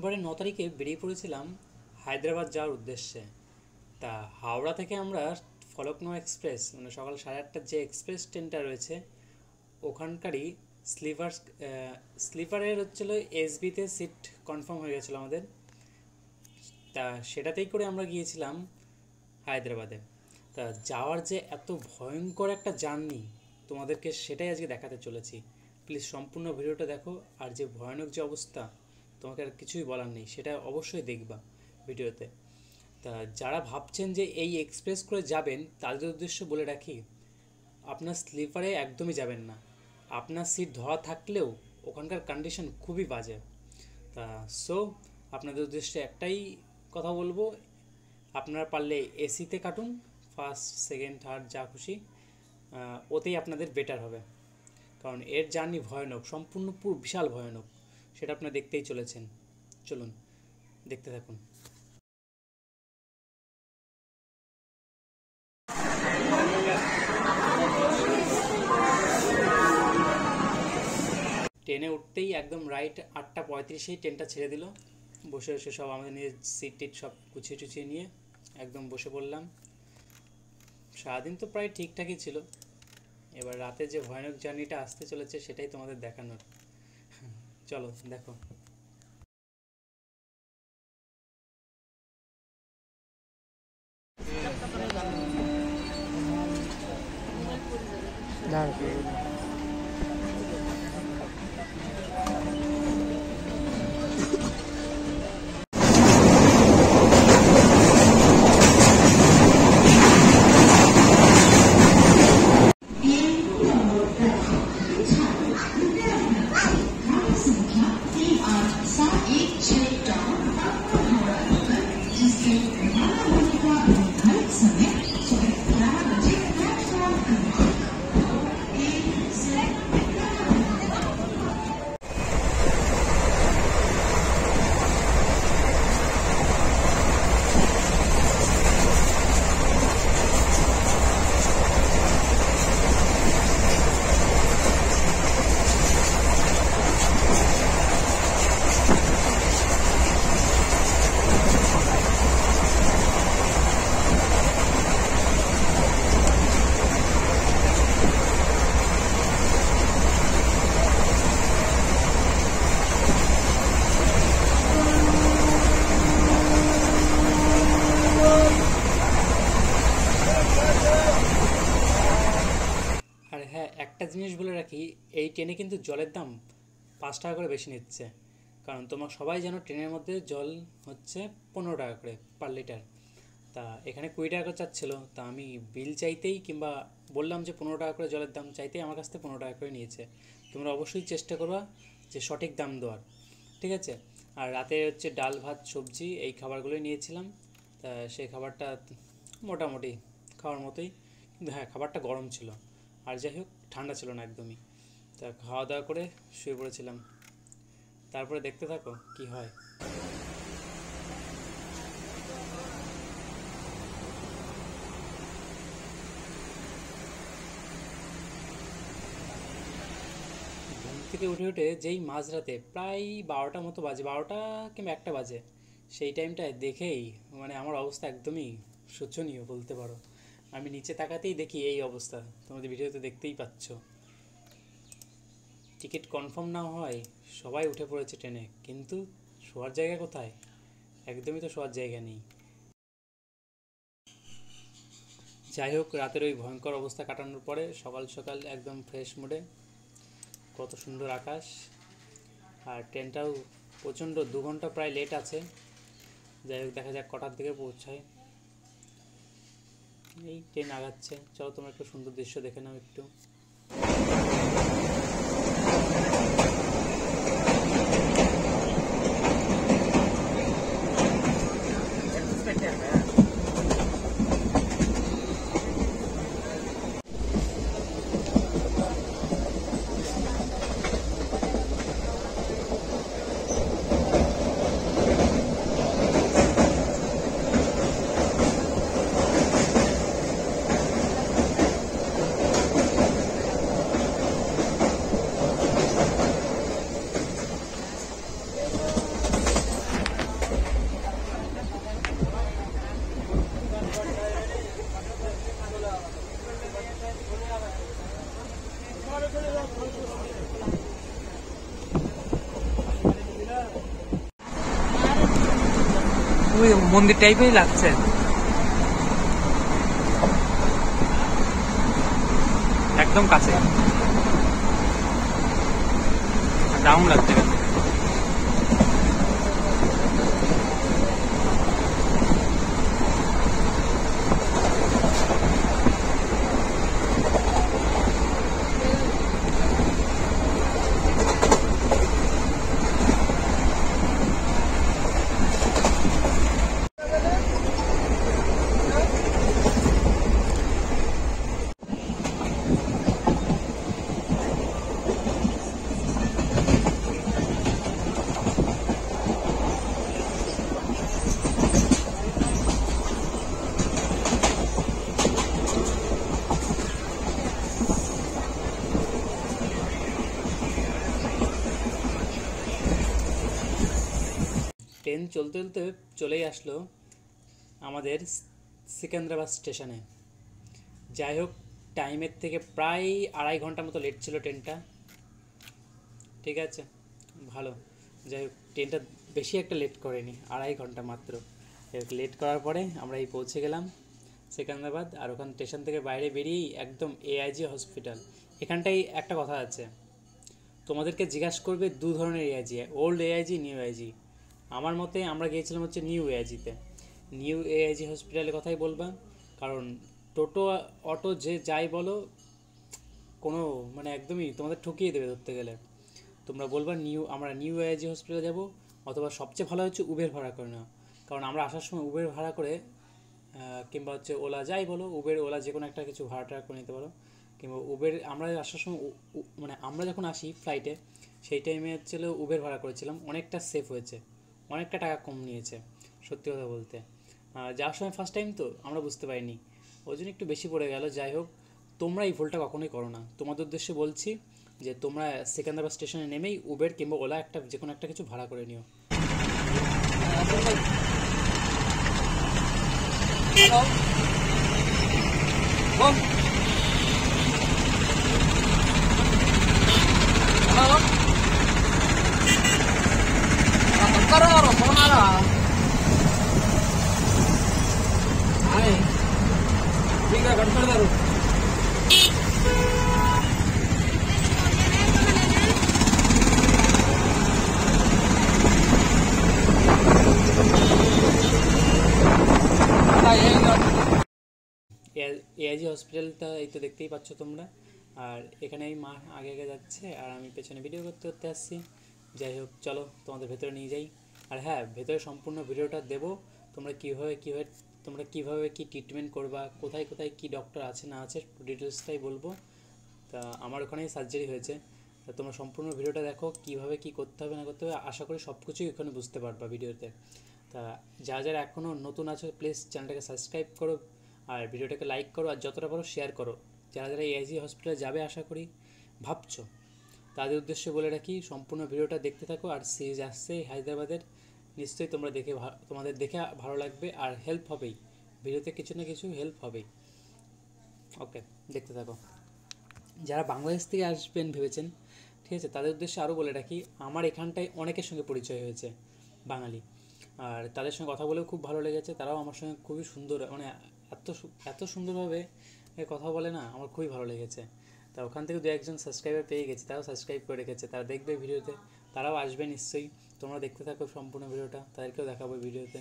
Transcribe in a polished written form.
ডিসেম্বরের 9 তারিখে বেরিয়ে পড়েছিলাম হায়দ্রাবাদ যাওয়ার উদ্দেশ্যে। তা হাওড়া থেকে আমরা ফলকনুমা এক্সপ্রেস মানে সকাল 8:30টার যে এক্সপ্রেস ট্রেনটা রয়েছে ওখানকারই স্লিপারের হচ্ছিল এসবিতে সিট কনফার্ম হয়ে গেছিলো আমাদের। তা সেটাতেই করে আমরা গিয়েছিলাম হায়দ্রাবাদে। তা যাওয়ার যে এত ভয়ঙ্কর একটা জার্নি তোমাদেরকে সেটাই আজকে দেখাতে চলেছি। প্লিজ সম্পূর্ণ ভিডিওটা দেখো, আর যে ভয়ানক যে অবস্থা তোমাকে আর কিছুই বলার নেই, সেটা অবশ্যই দেখবা ভিডিওতে। তা যারা ভাবছেন যে এই এক্সপ্রেস করে যাবেন তাদের উদ্দেশ্য বলে রাখি, আপনার স্লিপারে একদমই যাবেন না। আপনার সিট ধরা থাকলেও ওখানকার কন্ডিশন খুবই বাজে। তা আপনাদের উদ্দেশ্যে একটাই কথা বলবো, আপনারা পারলে এসিতে কাটুন, ফার্স্ট সেকেন্ড থার্ড যা খুশি, ওতেই আপনাদের বেটার হবে। কারণ এর জার্নি ভয়ানক, সম্পূর্ণ পুরো বিশাল ভয়ানক, সেটা আপনারা দেখতেই চলেছেন। চলুন দেখতে থাকুন। ট্রেনে উঠতেই একদম রাইট 8:35 ট্রেনটা ছেড়ে দিল। বসে বসে সব আমাদের নিজের সিট টিট সব গুছিয়ে টুছিয়ে নিয়ে একদম বসে পড়লাম। সারাদিন তো প্রায় ঠিকঠাকই ছিল, এবার রাতে যে ভয়ানক জার্নিটা আসতে চলেছে সেটাই তোমাদের দেখানোর। চলো দেখো। একটা জিনিস বলে রাখি, এই ট্রেনে কিন্তু জলের দাম 5 টাকা করে বেশি নিচ্ছে। কারণ তোমরা সবাই জানো ট্রেনের মধ্যে জল হচ্ছে 15 টাকা করে পার লিটার। তা এখানে 20 টাকা করে চাচ্ছিলো। তা আমি বিল চাইতেই কিংবা বললাম যে 15 টাকা করে জলের দাম চাইতেই আমার কাছ থেকে 15 টাকা করে নিয়েছে। তোমরা অবশ্যই চেষ্টা করবা যে সঠিক দাম দেওয়ার, ঠিক আছে? আর রাতে হচ্ছে ডাল ভাত সবজি এই খাবারগুলোই নিয়েছিলাম। তা সেই খাবারটা মোটামুটি খাওয়ার মতোই, কিন্তু হ্যাঁ খাবারটা গরম ছিল, আর যাই হোক ঠান্ডা ছিল না একদমই। তা খাওয়া দাওয়া করে শুয়ে পড়েছিলাম। তারপরে দেখতে থাকো কি হয়। ঘুম থেকে উঠে যেই মাঝরাতে প্রায় 12টা মতো বাজে, 12টা কিংবা 1টা বাজে, সেই টাইমটায় দেখেই মানে আমার অবস্থা একদমই শোচনীয় বলতে পারো। আমি নিচে তাকাতেই দেখি এই অবস্থা, তোমাদের ভিডিওতে দেখতেই পাচ্ছ। টিকিট কনফার্ম না হয় সবাই উঠে পড়েছে ট্রেনে, কিন্তু শোয়ার জায়গা কোথায়? একদমই তো শোয়ার জায়গা নেই। যাই হোক, রাতের ওই ভয়ঙ্কর অবস্থা কাটানোর পরে সকাল সকাল একদম ফ্রেশ মুডে, কত সুন্দর আকাশ, আর ট্রেনটাও প্রচণ্ড 2 ঘন্টা প্রায় লেট আছে। যাই হোক দেখা যাক কটার দিকে পৌঁছায়। এই ট্রেন আগাচ্ছে, চলো তোমরা একটু সুন্দর দৃশ্য দেখে নাও একটু। মন্দির টাইপেরই লাগছে, একদম কাছে, দারুণ লাগছে। ট্রেন চলতে চলতে চলেই আসলো আমাদের সিকান্দ্রাবাদ স্টেশনে। যাই হোক, টাইমের থেকে প্রায় 2.5 ঘন্টা মতো লেট ছিল ট্রেনটা, ঠিক আছে, ভালো। যাই হোক, ট্রেনটা বেশি একটা লেট করেনি, 2.5 ঘন্টা মাত্র। লেট করার পরে আমরা এই পৌঁছে গেলাম সিকান্দ্রাবাদ। আর ওখান স্টেশন থেকে বাইরে বেরিয়েই একদম AIG হসপিটাল। এখানটাই একটা কথা আছে, তোমাদেরকে জিজ্ঞাসা করবে 2 ধরনের AIG, old AIG, new AIG। আমার মতে আমরা গিয়েছিলাম হচ্ছে নিউ AIGতে। নিউ AIG হসপিটালের কথাই বলবা, কারণ টোটো অটো যে যাই বলো, কোনো মানে একদমই তোমাদের ঠকিয়ে দেবে ধরতে গেলে। তোমরা বলবা আমরা নিউ AIG হসপিটালে যাব, অথবা সবচেয়ে ভালো হচ্ছে উবের ভাড়া করে নেওয়া। কারণ আমরা আসার সময় উবের ভাড়া করে কিংবা হচ্ছে ওলা, যাই বলো, উবের ওলা যে কোনো একটা কিছু ভাড়া টাড়া করে নিতে পারো। কিংবা উবের আমরা আসার সময় মানে আমরা যখন আসি ফ্লাইটে, সেই টাইমে হচ্ছে উবের ভাড়া করেছিলাম, অনেকটা সেফ হয়েছে, অনেকটা টাকা কম নিয়েছে সত্যি কথা বলতে। যাওয়ার সময় ফার্স্ট টাইম তো আমরা বুঝতে পারিনি, ওই জন্য একটু বেশি পড়ে গেল। যাই হোক, তোমরা এই ভুলটা কখনোই করো না। তোমাদের উদ্দেশ্যে বলছি যে তোমরা সেকেন্দ্রাবাদ স্টেশনে নেমেই উবের কিংবা ওলা একটা যে কোনো একটা কিছু ভাড়া করে নিও। AIG হসপিটালটা এই তো দেখতেই পাচ্ছ তোমরা। আর এখানে এই মা আগে আগে যাচ্ছে আর আমি পেছনে ভিডিও করতে করতে আসছি। যাই হোক, চলো তোমাদের ভেতরে নিয়ে যাই। আর হ্যাঁ, ভেতরে সম্পূর্ণ ভিডিওটা দেবো, তোমরা কীভাবে কী ট্রিটমেন্ট করবা, কোথায় কোথায় কী ডক্টর আছে না আছে, ডিটেলসটাই বলবো। তা আমার ওখানেই সার্জারি হয়েছে, তা তোমরা সম্পূর্ণ ভিডিওটা দেখো, কীভাবে কী করতে হবে না করতে হবে। আশা করি সব কিছুই ওখানে বুঝতে পারবা ভিডিওতে। তা যারা এখনও নতুন আছো, প্লিজ চ্যানেলটাকে সাবস্ক্রাইব করো আর ভিডিওটাকে লাইক করো, আর যতটা পারো শেয়ার করো। যারা AIG হসপিটালে যাবে আশা করি ভাবছো, তাদের উদ্দেশ্যে বলে রাখি, সম্পূর্ণ ভিডিওটা দেখতে থাকো। আর সিরিজ আসছে হায়দ্রাবাদের, নিশ্চয়ই তোমাদের দেখে ভালো লাগবে আর হেল্প হবেই, ভিডিওতে কিছু না কিছু হেল্প হবেই। ওকে, দেখতে থাকো। যারা বাংলাদেশ থেকে আসবেন ভেবেছেন, ঠিক আছে, তাদের উদ্দেশ্যে আরও বলে রাখি, আমার এখানটায় অনেকের সঙ্গে পরিচয় হয়েছে বাঙালি, আর তাদের সঙ্গে কথা বলেও খুব ভালো লেগেছে। তারাও আমার সঙ্গে খুবই সুন্দর, মানে এত সুন্দরভাবে কথা বলে না, আমার খুবই ভালো লেগেছে। তা ওখান থেকে 2-1 সাবস্ক্রাইবার পেয়ে গেছি, তারাও সাবস্ক্রাইব করে রেখেছে, তারা দেখবে ভিডিওতে, তারাও আসবে নিশ্চয়ই। তোমরা দেখতে থাকো সম্পূর্ণ ভিডিওটা, তাদেরকেও দেখাবো ভিডিওতে।